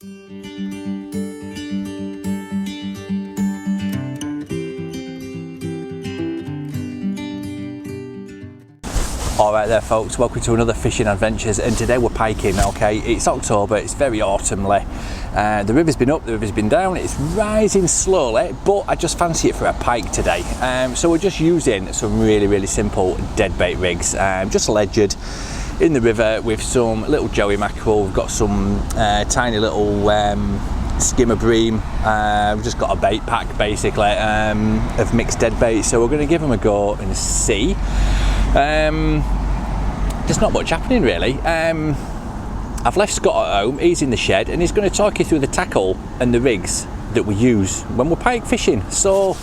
Alright there folks, welcome to another fishing adventures, and today we're piking. Okay, it's October, it's very autumnly, the river's been up, the river's been down, it's rising slowly, but I just fancy it for a pike today. So we're just using some really simple deadbait rigs, just ledgered in the river with some little joey mackerel. We've got some tiny little skimmer bream. We've just got a bait pack basically of mixed deadbait, so we're going to give them a go and see. There's not much happening really. I've left Scott at home, he's in the shed, and he's going to talk you through the tackle and the rigs that we use when we're pike fishing. So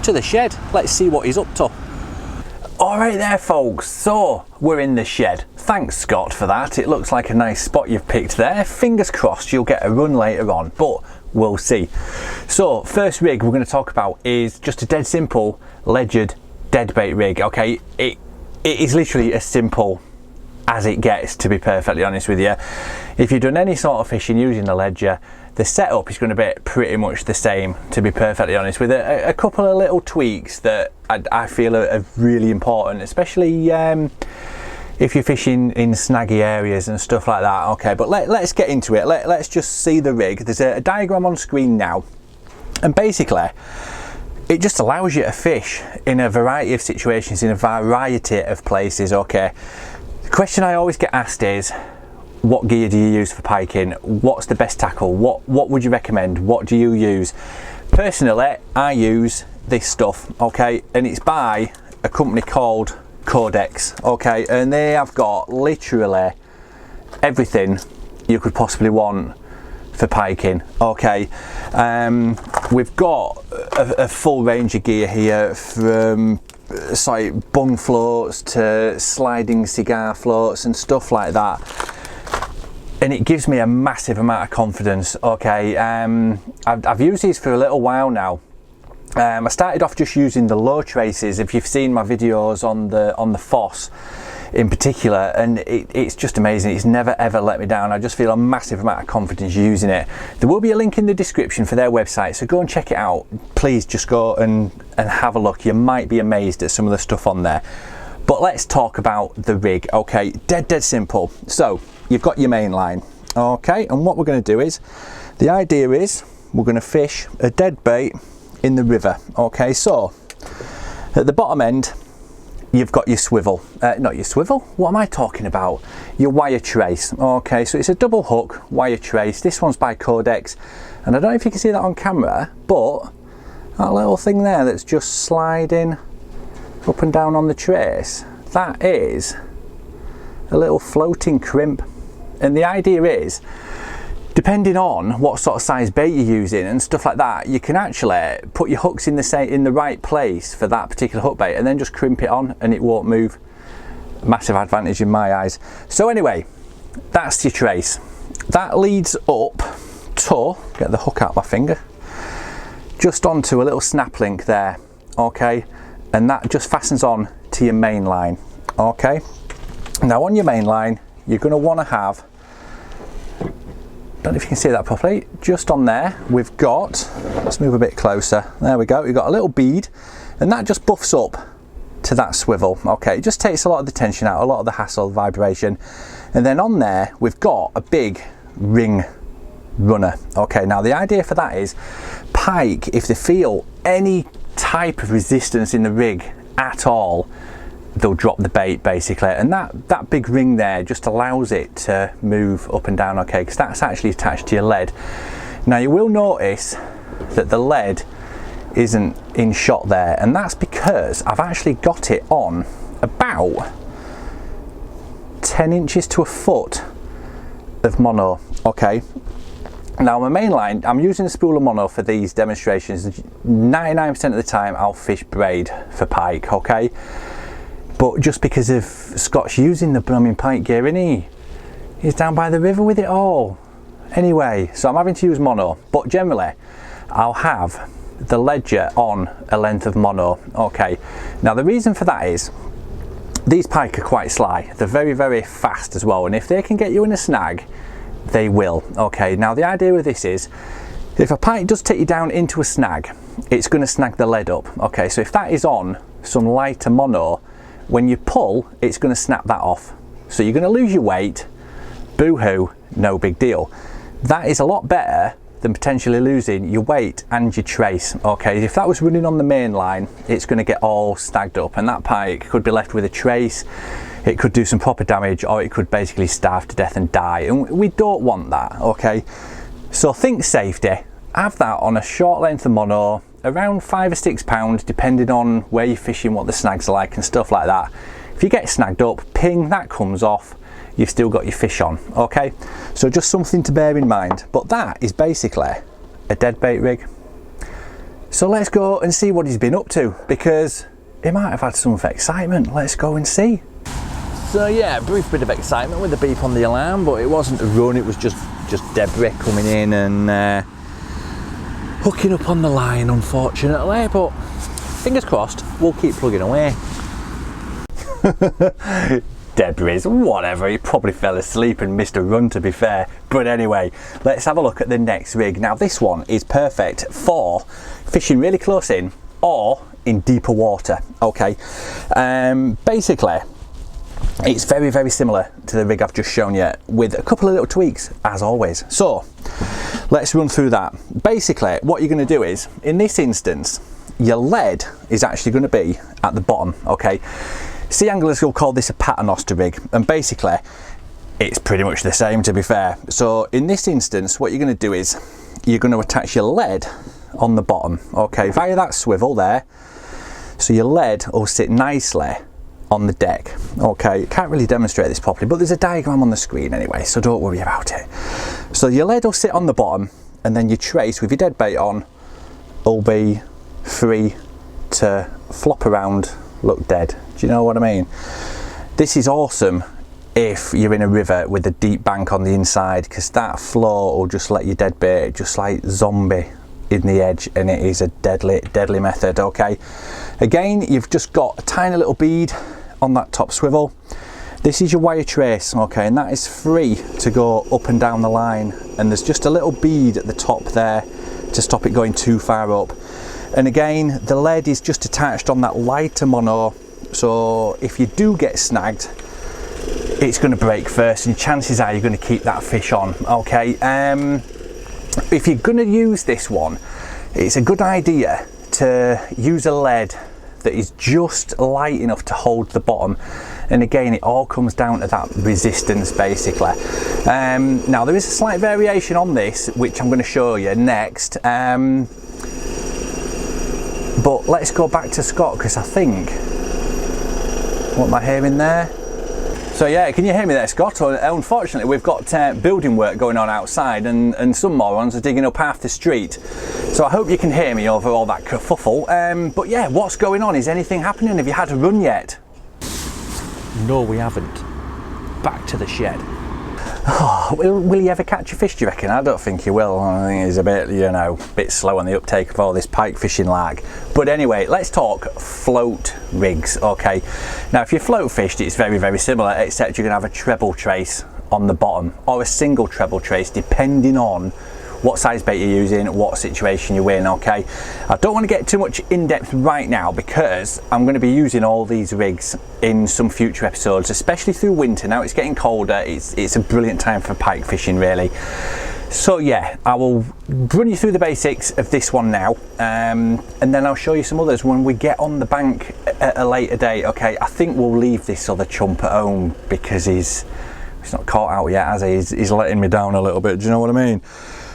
to the shed, let's see what he's up to. Alright there folks, so we're in the shed. Thanks Scott for that, it looks like a nice spot you've picked there. Fingers crossed you'll get a run later on, but we'll see. So first rig we're going to talk about is just a dead simple ledgered deadbait rig. Okay, it is literally as simple as it gets, to be perfectly honest with you. If you've done any sort of fishing using the ledger, the setup is going to be pretty much the same, to be perfectly honest, with a couple of little tweaks that I feel are really important, especially if you're fishing in snaggy areas and stuff like that. Okay, but let's get into it. Let's just see the rig. There's a diagram on screen now, and basically it just allows you to fish in a variety of situations, in a variety of places. Okay, the question I always get asked is, what gear do you use for piking? What's the best tackle? What would you recommend? What do you use? Personally, I use this stuff, okay, and it's by a company called Codex, okay, and they have got literally everything you could possibly want for piking. Okay, we've got a full range of gear here, from bung floats to sliding cigar floats and stuff like that, and it gives me a massive amount of confidence. Okay, I've used these for a little while now. I started off just using the low traces, if you've seen my videos on the Foss in particular, and it's just amazing. It's never ever let me down. I just feel a massive amount of confidence using it. There will be a link in the description for their website, so go and check it out. Please just go and have a look. You might be amazed at some of the stuff on there. But let's talk about the rig. Okay, dead simple. So you've got your main line, okay, and what we're going to do is, the idea is we're going to fish a dead bait in the river. Okay, so at the bottom end you've got your swivel, not your swivel, what am I talking about? Your wire trace. Okay, so it's a double hook wire trace. This one's by Codex, and I don't know if you can see that on camera, but that little thing there that's just sliding up and down on the trace, that is a little floating crimp. And the idea is, depending on what sort of size bait you're using and stuff like that, you can actually put your hooks in the right place for that particular hook bait, and then just crimp it on and it won't move. Massive advantage in my eyes. So anyway, that's your trace. That leads up to, get the hook out my finger, just onto a little snap link there. Okay, and that just fastens on to your main line. Okay, now on your main line you're going to want to have, don't know if you can see that properly, just on there we've got, let's move a bit closer, there we go, we've got a little bead, and that just buffs up to that swivel. Okay, it just takes a lot of the tension out, a lot of the hassle, vibration. And then on there we've got a big ring runner. Okay, now the idea for that is, pike, if they feel any type of resistance in the rig at all, they'll drop the bait basically, and that big ring there just allows it to move up and down. Okay, because that's actually attached to your lead. Now you will notice that the lead isn't in shot there, and that's because I've actually got it on about 10 inches to a foot of mono. Okay, now my main line, I'm using a spool of mono for these demonstrations. 99% of the time I'll fish braid for pike. Okay, but just because of Scott's using the blooming pike gear, and he's down by the river with it all anyway, so I'm having to use mono. But generally I'll have the ledger on a length of mono. Okay, now the reason for that is, these pike are quite sly, they're very fast as well, and if they can get you in a snag, they will. Okay, now the idea with this is, if a pike does take you down into a snag, it's going to snag the lead up. Okay, so if that is on some lighter mono, when you pull, it's going to snap that off. So you're going to lose your weight, boo-hoo, no big deal. That is a lot better than potentially losing your weight and your trace. Okay, if that was running on the main line, it's going to get all snagged up, and that pike could be left with a trace, it could do some proper damage, or it could basically starve to death and die, and we don't want that. Okay, so think safety, have that on a short length of mono, around 5 or 6 pounds, depending on where you're fishing, what the snags are like and stuff like that. If you get snagged up, ping, that comes off, you've still got your fish on. Okay, so just something to bear in mind. But that is basically a deadbait rig. So let's go and see what he's been up to, because he might have had some excitement. Let's go and see. So yeah, a brief bit of excitement with the beep on the alarm, but it wasn't a run, it was just debris coming in and hooking up on the line, unfortunately, but fingers crossed, we'll keep plugging away. Debris, whatever, he probably fell asleep and missed a run, to be fair. But anyway, let's have a look at the next rig. Now this one is perfect for fishing really close in or in deeper water. Okay, basically it's very, very similar to the rig I've just shown you, with a couple of little tweaks as always. So let's run through that. Basically what you're going to do is, in this instance, your lead is actually going to be at the bottom. Okay, sea anglers will call this a Paternoster rig, and basically it's pretty much the same, to be fair. So in this instance, what you're going to do is you're going to attach your lead on the bottom, okay, via that swivel there, so your lead will sit nicely on the deck. Okay, can't really demonstrate this properly, but there's a diagram on the screen anyway, so don't worry about it. So your lead will sit on the bottom, and then your trace with your dead bait on will be free to flop around, look dead. Do you know what I mean? This is awesome if you're in a river with a deep bank on the inside, because that flow will just let your dead bait just like zombie in the edge, and it is a deadly method. Okay, again, you've just got a tiny little bead on that top swivel. This is your wire trace, okay, and that is free to go up and down the line, and there's just a little bead at the top there to stop it going too far up. And again, the lead is just attached on that lighter mono, so if you do get snagged, it's going to break first, and chances are you're going to keep that fish on. Okay, if you're going to use this one, it's a good idea to use a lead that is just light enough to hold the bottom, and again, it all comes down to that resistance basically. Now there is a slight variation on this which I'm going to show you next, but let's go back to Scott, because I think, what am I hearing there? So yeah, can you hear me there, Scott? Unfortunately, we've got building work going on outside, and some morons are digging up half the street. So I hope you can hear me over all that kerfuffle. But yeah, what's going on? Is anything happening? Have you had a run yet? No, we haven't. Back to the shed. Oh, will he ever catch a fish, do you reckon? I don't think he will. I think he's a bit, you know, bit slow on the uptake of all this pike fishing lag. But anyway, let's talk float rigs, okay? Now, if you float fished, it's very, very similar, except you're going to have a treble trace on the bottom, or a single treble trace, depending on what size bait you're using, what situation you're in, okay? I don't want to get too much in depth right now, because I'm going to be using all these rigs in some future episodes, especially through winter. Now it's getting colder, it's a brilliant time for pike fishing, really. So yeah, I will run you through the basics of this one now, and then I'll show you some others when we get on the bank at a later date. Okay, I think we'll leave this other chump at home because he's not caught out yet, has he? He's letting me down a little bit, do you know what I mean?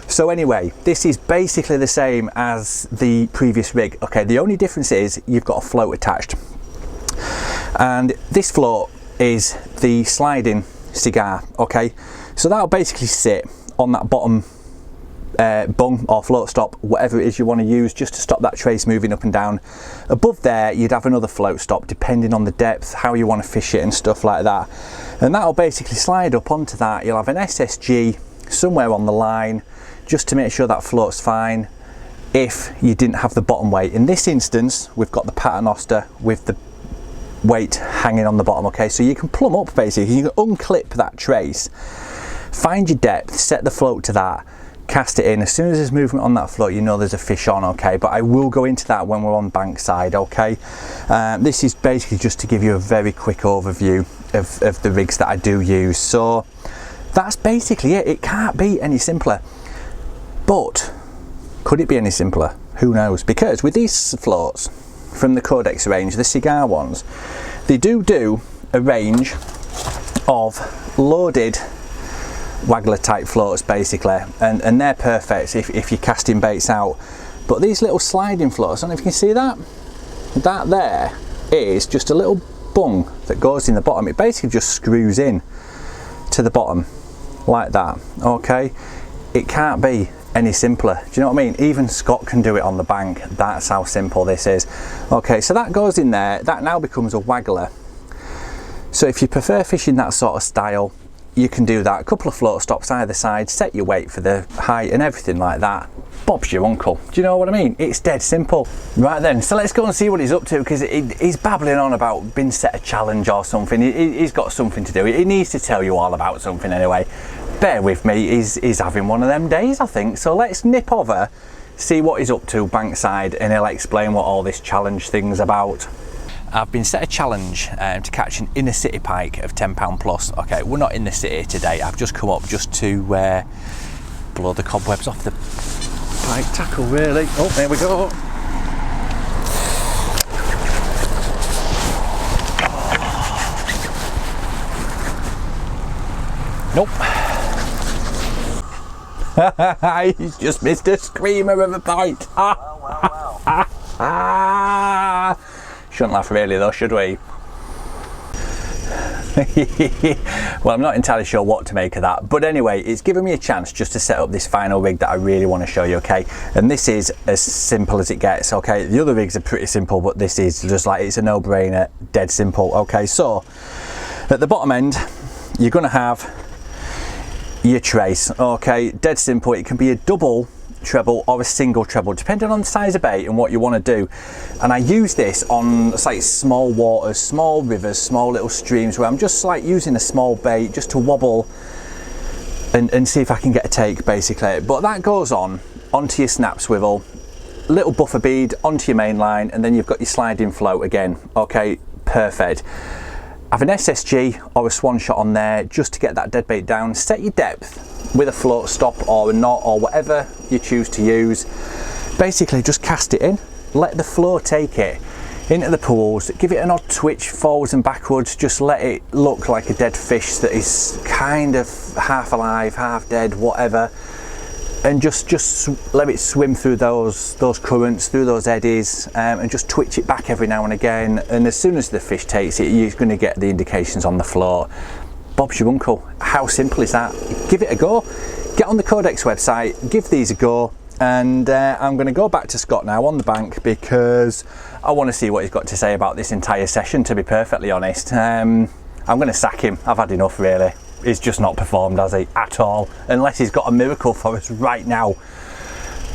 So anyway, this is basically the same as the previous rig. Okay, the only difference is you've got a float attached, and this float is the sliding cigar. Okay, so that'll basically sit on that bottom bung or float stop, whatever it is you want to use, just to stop that trace moving up and down. Above there you'd have another float stop, depending on the depth, how you want to fish it and stuff like that, and that'll basically slide up onto that. You'll have an SSG somewhere on the line, just to make sure that float's fine if you didn't have the bottom weight. In this instance, we've got the Paternoster with the weight hanging on the bottom. Okay, so you can plumb up basically, you can unclip that trace, Find your depth, set the float to that, cast it in. As soon as there's movement on that float, you know there's a fish on, okay? But I will go into that when we're on Bankside, okay? This is basically just to give you a very quick overview of the rigs that I do use. So that's basically it. It can't be any simpler. But could it be any simpler? Who knows? Because with these floats from the Codex range, the cigar ones, they do a range of loaded waggler type floats basically, and they're perfect if you're casting baits out. But these little sliding floats, I don't know if you can see that there is just a little bung that goes in the bottom. It basically just screws in to the bottom like that, okay? It can't be any simpler. Do you know what I mean? Even Scott can do it on the bank. That's how simple this is. Okay, so that goes in there. That now becomes a waggler. So if you prefer fishing that sort of style, you can do that. A couple of float stops either side, set your weight for the height and everything like that. Bob's your uncle. Do you know what I mean? It's dead simple. Right then, so let's go and see what he's up to, because he's babbling on about being set a challenge or something. He's got something to do. He needs to tell you all about something anyway. Bear with me, he's having one of them days, I think. So let's nip over, see what he's up to Bankside, and he'll explain what all this challenge thing's about. I've been set a challenge to catch an inner city pike of £10 plus. Okay, we're not in the city today. I've just come up just to blow the cobwebs off the pike tackle, really. Oh, there we go. Nope. He's just missed a screamer of a bite. Wow. Shouldn't laugh really though, should we? Well, I'm not entirely sure what to make of that, but anyway, it's given me a chance just to set up this final rig that I really want to show you, okay? And this is as simple as it gets, okay? The other rigs are pretty simple, but this is just like, it's a no-brainer, dead simple, okay? So at the bottom end, you're going to have your trace, okay? Dead simple. It can be a double treble or a single treble, depending on the size of bait and what you want to do. And I use this on like small waters, small rivers, small little streams, where I'm just like using a small bait just to wobble and see if I can get a take basically. But that goes onto your snap swivel, little buffer bead onto your main line, and then you've got your sliding float again. Okay, perfect. Have an SSG or a swan shot on there just to get that dead bait down. Set your depth with a float stop or a knot or whatever you choose to use. Basically just cast it in, let the flow take it into the pools, give it an odd twitch forwards and backwards, just let it look like a dead fish that is kind of half alive, half dead, whatever, and just let it swim through those currents, through those eddies, and just twitch it back every now and again. And as soon as the fish takes it, you're going to get the indications on the float. Bob's your uncle. How simple is that? Give it a go. Get on the Codex website, give these a go, and I'm going to go back to Scott now on the bank, because I want to see what he's got to say about this entire session, to be perfectly honest. I'm going to sack him. I've had enough, really. He's just not performed, has he, at all? Unless he's got a miracle for us right now.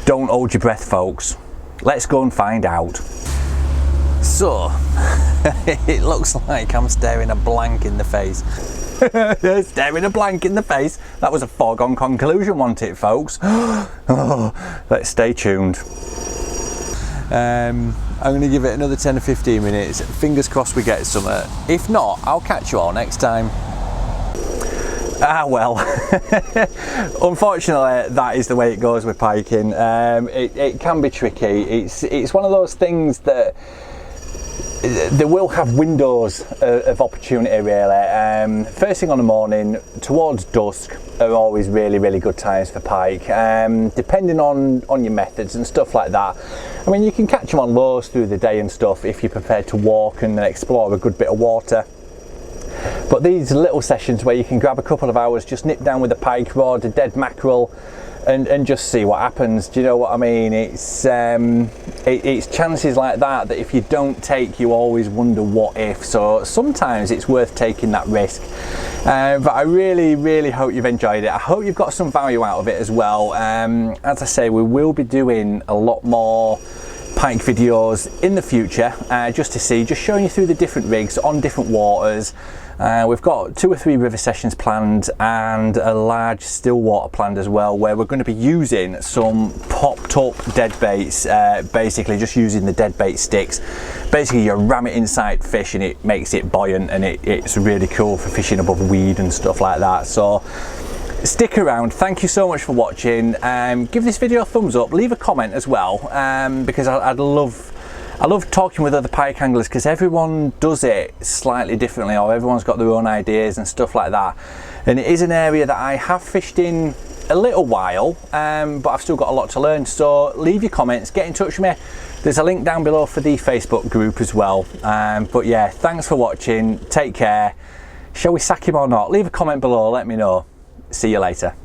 Don't hold your breath, folks. Let's go and find out. So, it looks like I'm staring a blank in the face. Staring a blank in the face. That was a foregone conclusion, wasn't it, folks? Oh, let's stay tuned. I'm going to give it another 10 or 15 minutes. Fingers crossed we get some. If not, I'll catch you all next time. Ah well, unfortunately that is the way it goes with piking. It can be tricky. It's one of those things that they will have windows of opportunity, really. First thing on the morning, towards dusk, are always really good times for pike, depending on your methods and stuff like that. I mean, you can catch them on lows through the day and stuff if you're prepared to walk and explore a good bit of water. But these little sessions where you can grab a couple of hours, just nip down with a pike rod, a dead mackerel, and just see what happens. Do you know what I mean? It's chances like that if you don't take, you always wonder what if. So sometimes it's worth taking that risk. But I really hope you've enjoyed it. I hope you've got some value out of it as well. As I say, we will be doing a lot more pike videos in the future, just showing you through the different rigs on different waters. We've got 2 or 3 river sessions planned and a large still water planned as well, where we're going to be using some popped up dead baits, basically just using the dead bait sticks. Basically you ram it inside fish and it makes it buoyant, and it's really cool for fishing above weed and stuff like that. So stick around. Thank you so much for watching. Give this video a thumbs up, leave a comment as well, because I love talking with other pike anglers, because everyone does it slightly differently, or everyone's got their own ideas and stuff like that. And it is an area that I have fished in a little while, but I've still got a lot to learn. So leave your comments, get in touch with me. There's a link down below for the Facebook group as well. But yeah, thanks for watching. Take care. Shall we sack him or not? Leave a comment below, let me know. See you later.